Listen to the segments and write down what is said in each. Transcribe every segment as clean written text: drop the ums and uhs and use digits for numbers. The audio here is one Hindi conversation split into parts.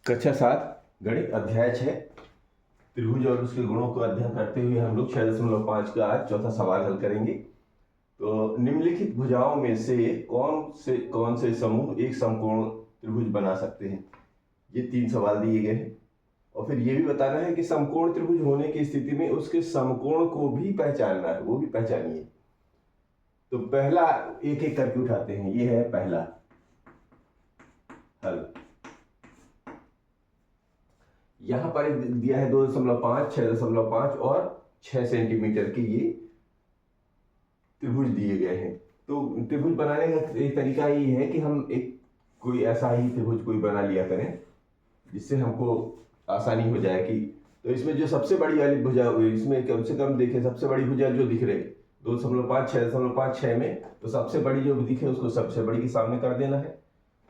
कक्षा 7 गणित अध्याय 6 त्रिभुज और उसके गुणों को अध्ययन करते हुए हम लोग 6.5 का आज चौथा सवाल हल करेंगे। तो निम्नलिखित भुजाओं में से कौन से समूह एक समकोण त्रिभुज बना सकते हैं। ये 3 सवाल दिए गए हैं और फिर ये भी बताना है कि समकोण त्रिभुज होने की स्थिति में उसके समकोण को भी पहचानना है, वो भी पहचानिए। तो पहला एक एक करके उठाते हैं। ये है पहला हल। यहां पर दिया है 2.5, 6.5 और 6 सेंटीमीटर के ये त्रिभुज दिए गए हैं। तो त्रिभुज बनाने का एक तरीका ये है कि हम कोई ऐसा ही त्रिभुज कोई बना लिया करें जिससे हमको आसानी हो जाए कि तो इसमें जो सबसे बड़ी वाली भुजा, इसमें कम से कम देखें सबसे बड़ी भुजा जो दिख रही 2.5, 6.5, 6 में, तो सबसे बड़ी जो दिखे उसको सबसे बड़ी के सामने कर देना है।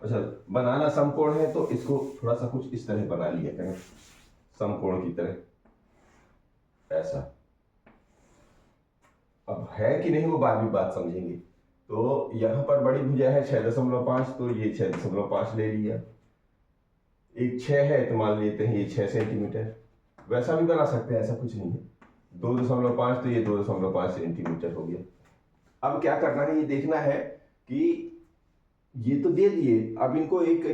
अच्छा, बनाना समकोण है तो इसको थोड़ा सा कुछ इस तरह बना लिया करें, समकोण की तरह ऐसा। अब है कि नहीं वो बाद में बात समझेंगे। तो यहां पर बड़ी भुजा है 6.5, तो ये 6.5 ले लिया। एक 6 है तो मान लेते हैं ये 6 सेंटीमीटर। वैसा भी बना सकते हैं, ऐसा कुछ नहीं है। 2.5 तो ये 2.5 सेंटीमीटर हो गया। अब क्या करना है, ये देखना है कि ये तो दे दिए, अब इनको एक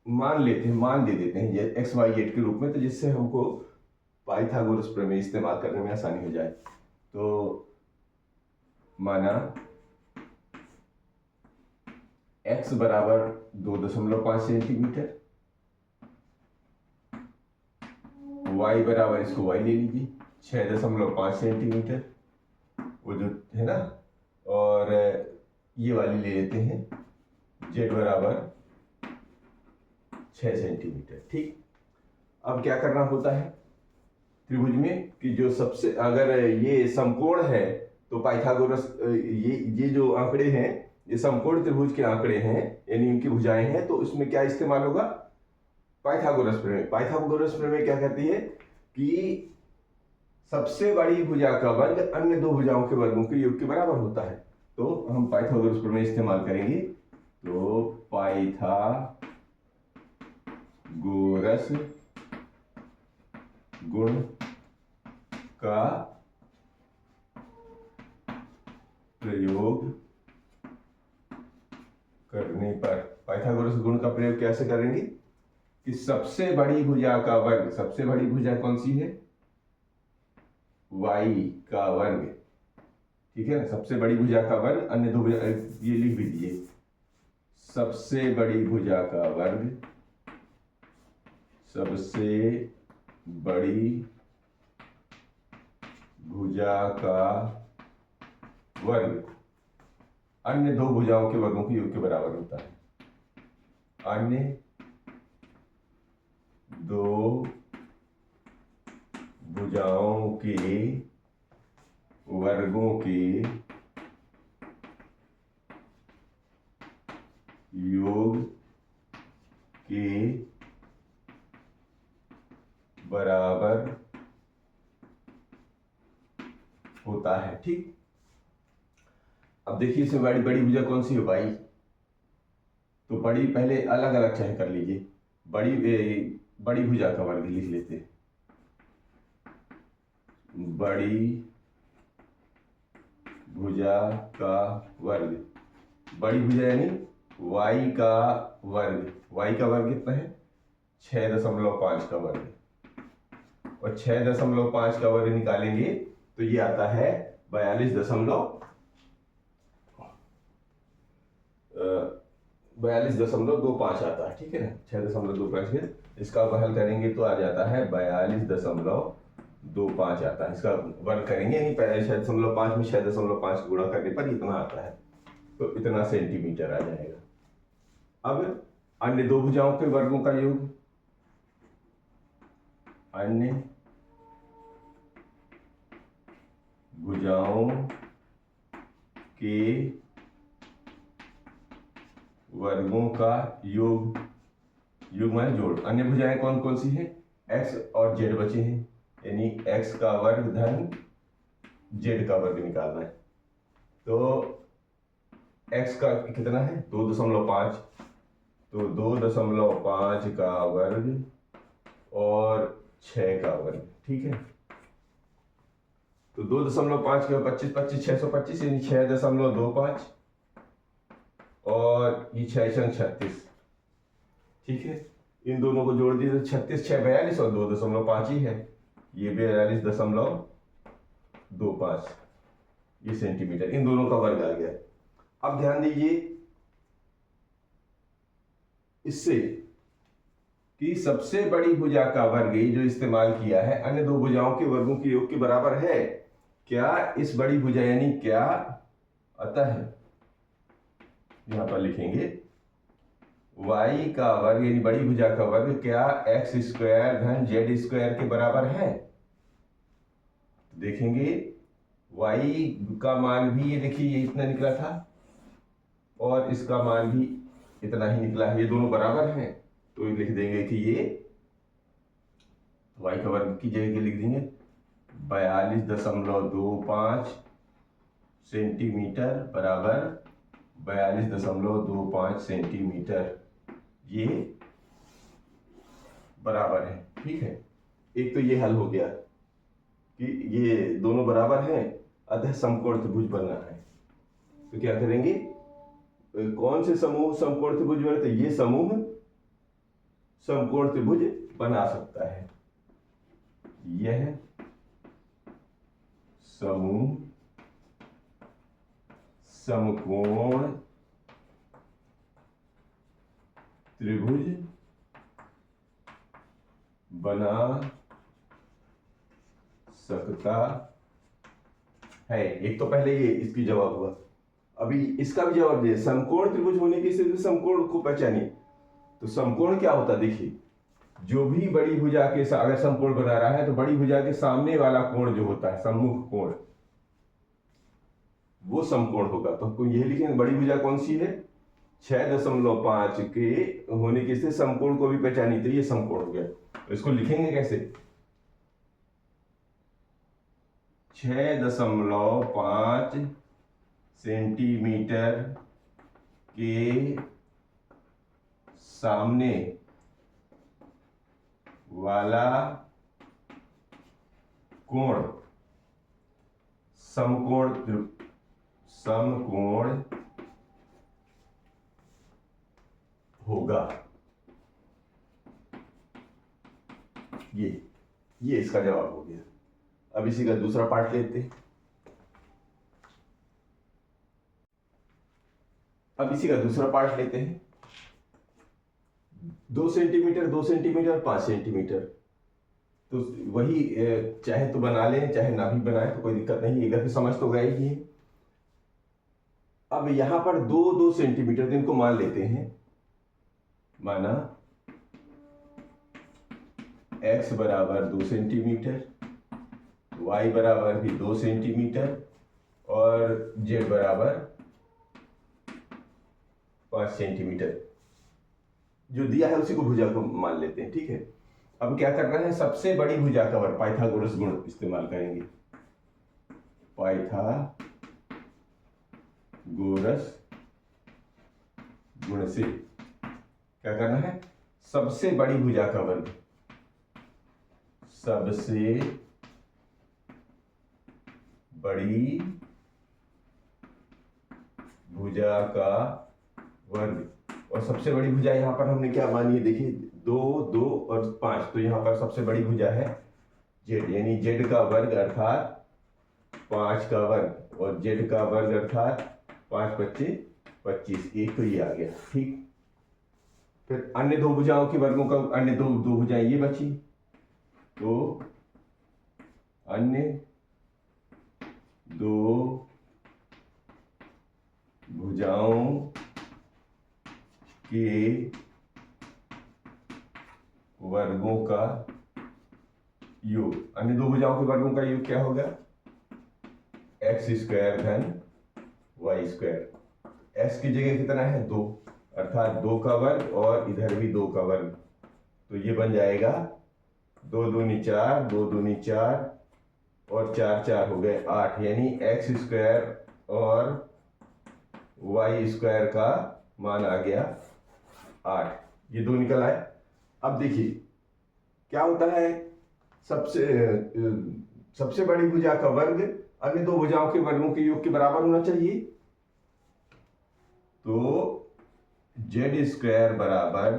मान लेते हैं, मान दे देते हैं एक्स वाई जेड के रूप में, तो जिससे हमको पाइथागोरस प्रमेय इस्तेमाल करने में आसानी हो जाए। तो माना x बराबर 2.5 सेंटीमीटर, y बराबर, इसको y ले लीजिए 6.5 सेंटीमीटर, वो जो है ना, और ये वाली ले लेते हैं z बराबर 6 सेंटीमीटर। ठीक, अब क्या करना होता है त्रिभुज में कि जो सबसे, अगर ये समकोण है तो पाइथागोरस, ये जो आंकड़े हैं ये समकोण त्रिभुज के आंकड़े हैं, यानी इनकी भुजाएं हैं, तो इसमें क्या इस्तेमाल होगा, पाइथागोरस प्रमेय। पाइथागोरस प्रमेय क्या कहती है कि सबसे बड़ी भुजा का वर्ग अन्य दो भुजाओं के वर्गों के योग के बराबर होता है। तो हम पाइथागोरस प्रमेय इस्तेमाल करेंगे। तो पाइथागोरस गुण का प्रयोग करने पर, पाइथागोरस गुण का प्रयोग कैसे करेंगे कि सबसे बड़ी भुजा का वर्ग, सबसे बड़ी भुजा कौन सी है, y का वर्ग, ठीक है ना। सबसे बड़ी भुजा का वर्ग अन्य दो भुजा, ये लिख भी दिए, सबसे बड़ी भुजा का वर्ग, सबसे बड़ी भुजा का वर्ग अन्य दो भुजाओं के वर्गों के योग के बराबर होता है। अन्य दो भुजाओं के वर्गों के योग के बराबर होता है। ठीक, अब देखिए इसमें बड़ी बड़ी भुजा कौन सी है, y। तो बड़ी पहले अलग अलग चाहे कर लीजिए, बड़ी भुजा का वर्ग लिख लेते हैं, बड़ी भुजा का वर्ग, बड़ी भुजा यानी y का वर्ग, y का वर्ग कितना है 6.5 का वर्ग, और 6.5 का वर्ग निकालेंगे तो ये आता है 42.25 आता है, ठीक है ना। 6.25 है, इसका हल करेंगे तो आ जाता है 42.25 आता है। इसका वर्ग करेंगे यानी 6.5 में 6.5 गुणा करने पर इतना आता है, तो इतना सेंटीमीटर आ जाएगा। अब अन्य दो भुजाओं के वर्गों का योग, अन्य भुजाओं के वर्गों का योग, योग माने जोड़। अन्य भुजाएं कौन कौन सी हैं, x और z बचे हैं, यानी x का वर्ग धन z का वर्ग निकालना है। तो x का कितना है 2.5, तो 2.5 का वर्ग और 6 का वर्ग, ठीक है। तो 2.5 का 25 25 625 यानी 6.25 और ये 6×36, ठीक है। इन दोनों को जोड़ दिए तो 36 6 42 और 2.5 ही है, ये 42.25 ये सेंटीमीटर, इन दोनों का वर्ग आ गया। अब ध्यान दीजिए इससे कि सबसे बड़ी भुजा का वर्ग जो इस्तेमाल किया है अन्य दो भुजाओं के वर्गों के योग के बराबर है क्या इस बड़ी भुजा, यानी क्या, अतः यहां पर लिखेंगे y का वर्ग यानी बड़ी भुजा का वर्ग क्या x स्क्वायर धन z स्क्वायर के बराबर है। देखेंगे y का मान भी ये देखिए ये इतना निकला था और इसका मान भी इतना ही निकला है, ये दोनों बराबर हैं, तो लिख देंगे कि ये y का वर्ग की जगह लिख देंगे 42.25 सेंटीमीटर बराबर 42.25 सेंटीमीटर, ये बराबर है, ठीक है। एक तो ये हल हो गया कि ये दोनों बराबर हैं, अतः समकोण त्रिभुज बनना है। तो क्या करेंगे, कौन से समूह समकोण त्रिभुज बने, तो ये समूह समकोण त्रिभुज बना सकता है। यह समूह समकोण त्रिभुज बना सकता है। एक तो पहले ये इसकी जवाब हुआ, अभी इसका भी जवाब दिया। समकोण त्रिभुज होने की स्थिति में समकोण को पहचानिए। तो समकोण क्या होता है, देखिए जो भी बड़ी भुजा के साथ अगर समकोण बना रहा है तो बड़ी भुजा के सामने वाला कोण जो होता है सम्मुख कोण, वो समकोण होगा। तो हमको यही लिखेंगे बड़ी भुजा कौन सी है, 6.5 के होने की स्थिति समकोण को भी पहचानी, तो ये समकोण हो गया। तो इसको लिखेंगे कैसे, 6.5 सेंटीमीटर के सामने वाला कोण समकोण होगा। ये इसका जवाब हो गया। अब इसी का दूसरा पार्ट लेते हैं। अब इसी का दूसरा पार्ट लेते हैं। 2 सेंटीमीटर 2 सेंटीमीटर 5 सेंटीमीटर, तो वही चाहे तो बना लें चाहे ना भी बनाए तो कोई दिक्कत नहीं, इधर भी समझ तो गए ही। अब यहां पर 2 सेंटीमीटर इनको मान लेते हैं, माना x बराबर 2 सेंटीमीटर, y बराबर भी 2 सेंटीमीटर और z बराबर 5 सेंटीमीटर, जो दिया है उसी को भुजा को मान लेते हैं, ठीक है। अब क्या करना है, सबसे बड़ी भुजा का वर्ग पाइथागोरस गुण इस्तेमाल करेंगे। पाइथागोरस गुण से क्या करना है, सबसे बड़ी भुजा का वर्ग, सबसे बड़ी भुजा का वर्ग, और सबसे बड़ी भुजा यहां पर हमने क्या मानी है, देखिए 2 2 और 5, तो यहां पर सबसे बड़ी भुजा है जेड, यानी जेड का वर्ग अर्थात 5 का वर्ग और जेड का वर्ग अर्थात 5 25 25, एक तो ये आ गया, ठीक। फिर अन्य दो भुजाओं के वर्गों का, अन्य दो भुजाएं ये बची, तो अन्य दो भुजाओं के वर्गों का योग, अन्य दो भुजाओं के वर्गों का योग क्या होगा, x स्क्वायर धन y स्क्वायर। x की जगह कितना है 2, अर्थात 2 का वर्ग और इधर भी 2 का वर्ग, तो ये बन जाएगा 2 दूनी 4 2 दूनी 4 और 4 4 हो गए 8, यानी x स्क्वायर और y स्क्वायर का मान आ गया 8, ये 2 निकल आए। अब देखिए क्या होता है, सबसे बड़ी भुजा का वर्ग अन्य दो भुजाओं के वर्गों के योग के बराबर होना चाहिए। तो जेड स्क्वायर बराबर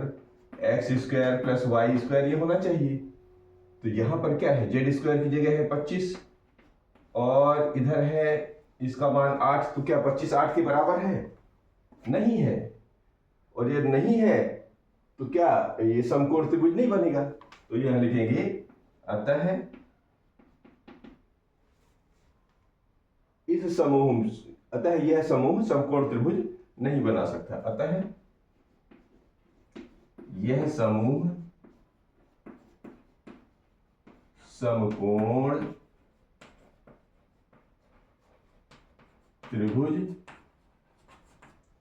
X square plus Y square ये होना चाहिए। तो यहां पर क्या है, जेड स्क्वायर की जगह है 25 और इधर है इसका मान 8। तो क्या 25 8 के बराबर है? नहीं है। और ये नहीं है तो क्या ये समकोण त्रिभुज नहीं बनेगा। तो यहां लिखेंगे अतः यह समूह समकोण त्रिभुज नहीं बना सकता। अतः यह समूह समकोण त्रिभुज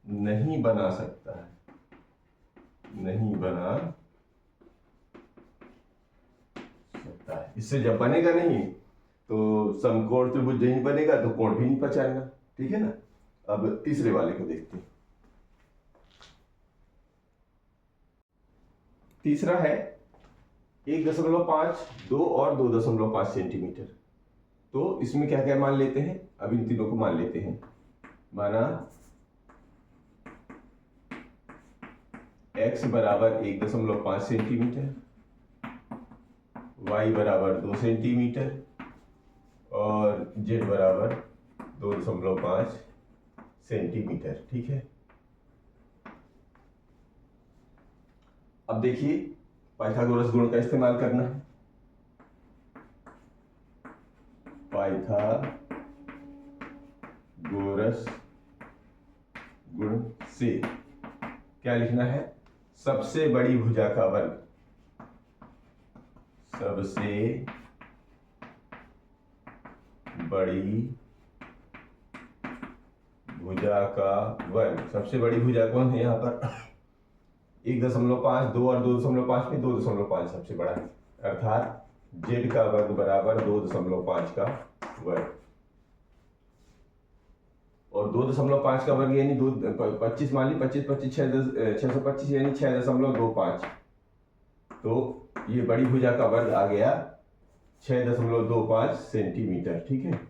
नहीं बना सकता है, नहीं बना सकता है। इससे जब बनेगा नहीं तो समकोण त्रिभुज नहीं बनेगा तो कोण भी नहीं पहचानेगा। ठीक है ना। अब तीसरे वाले को देखते हैं। तीसरा है 1.5, 2 और 2.5 सेंटीमीटर। तो इसमें क्या क्या मान लेते हैं, अब इन तीनों को मान लेते हैं। माना x बराबर 1.5 सेंटीमीटर, y बराबर 2 सेंटीमीटर और z बराबर 2.5 सेंटीमीटर। ठीक है। अब देखिए पाइथागोरस गुण का इस्तेमाल करना है। पाइथागोरस गुण से क्या लिखना है, सबसे बड़ी भुजा का वर्ग, सबसे बड़ी भुजा का वर्ग। सबसे बड़ी भुजा कौन है यहाँ पर, 1.5, 2 और 2.5 में 2.5 सबसे बड़ा है, अर्थात z का वर्ग बराबर 2.5 का वर्ग। और 2.5 का वर्ग यानी 25 मान ली, 25 25 625 यानी 6.25। तो ये बड़ी भुजा का वर्ग आ गया 6.25 सेंटीमीटर। ठीक है।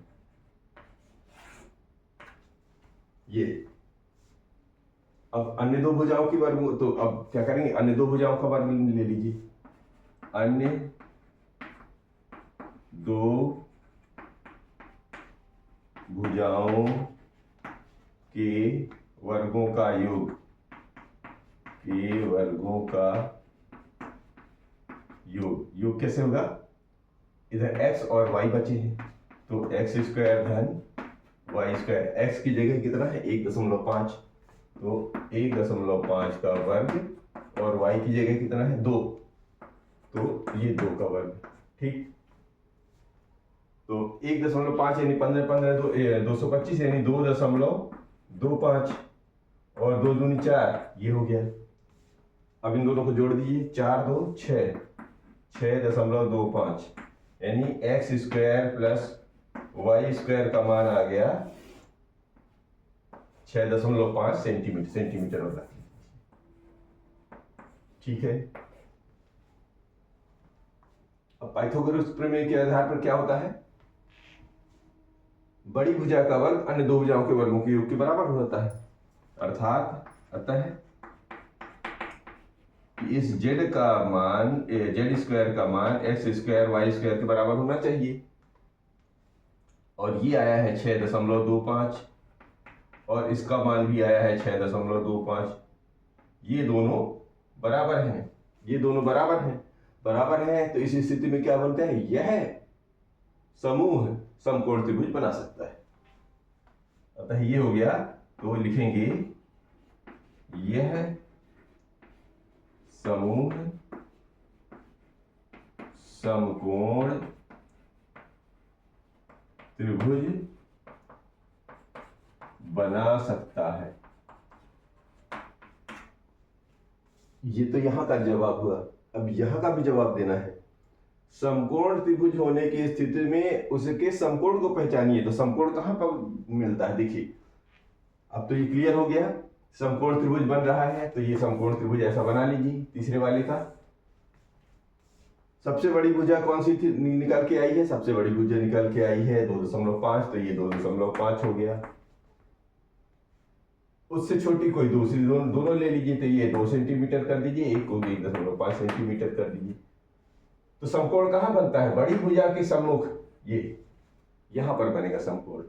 ये अब अन्य दो भुजाओं की वर्ग, तो अब क्या करेंगे, अन्य दो भुजाओं का वर्ग ले लीजिए। अन्य दो भुजाओं के वर्गों का योग, के वर्गों का योग कैसे होगा, इधर x और y बचे हैं तो x स्क्वायर धन y स्क्वायर, x की जगह कितना है 1.5, तो 1.5 का वर्ग और y की जगह कितना है 2, तो ये 2 का वर्ग। ठीक। तो 1.5 यानी 15 15 225 यानी 2.25 और 2 दूनी 4, ये हो गया। अब इन दोनों को जोड़ दीजिए, 4 2 6, 6.25 यानी X square plus Y square का मान आ गया 6.5 सेंटीमीटर वाला। ठीक है। अब पाइथागोरस प्रमेय के आधार पर क्या होता है, बड़ी भुजा का वर्ग अन्य दो भुजाओं के वर्गों के योग के बराबर होता है, अर्थात अतः इस z का मान, z स्क्वायर का मान x स्क्वायर वाई स्क्वायर के बराबर होना चाहिए। और ये आया है 6.25 और इसका मान भी आया है 6.25। ये दोनों बराबर हैं, ये दोनों बराबर हैं। तो इस स्थिति में क्या बनता है, यह समूह समकोण त्रिभुज बना सकता है। अतः ये हो गया। तो लिखेंगे यह समूह समकोण त्रिभुज बना सकता है। ये तो यहां का जवाब हुआ। अब यहां का भी जवाब देना है। समकोण त्रिभुज होने की स्थिति में उसके समकोण को पहचानिए। तो समकोण कहां पर मिलता है, देखिए अब तो ये क्लियर हो गया। समकोण त्रिभुज बन रहा है, तो ये समकोण त्रिभुज ऐसा बना लीजिए। तीसरे वाले का सबसे बड़ी भुजा कौन सी थी निकल के आई है? सबसे बड़ी भुजा निकल के आई है 2.5, तो ये 2.5 हो गया। उससे छोटी कोई दूसरी दोनों ले लीजिए, तो ये 2 सेंटीमीटर कर दीजिए, एक को 1.5 सेंटीमीटर कर दीजिए। तो समकोण कहाँ बनता है? बड़ी भुजा के सम्मुख, ये यहां पर बनेगा समकोण।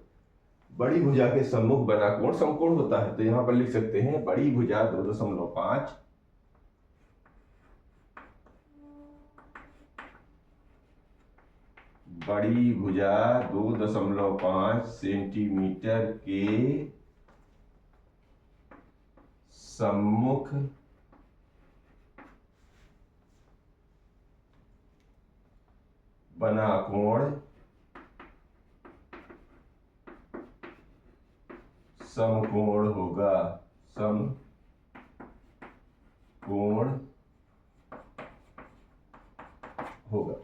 बड़ी भुजा के सम्मुख बना कोण समकोण होता है। तो यहां पर लिख सकते हैं बड़ी भुजा 2.5, बड़ी भुजा 2.5 सेंटीमीटर के सम्मुख बना कोण समकोण होगा। समकोण होगा।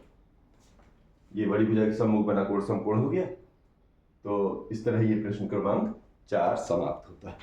ये बड़ी भुजा के सम्मुख बना कोण समकोण हो गया। तो इस तरह ये प्रश्न क्रमांक 4 समाप्त होता है।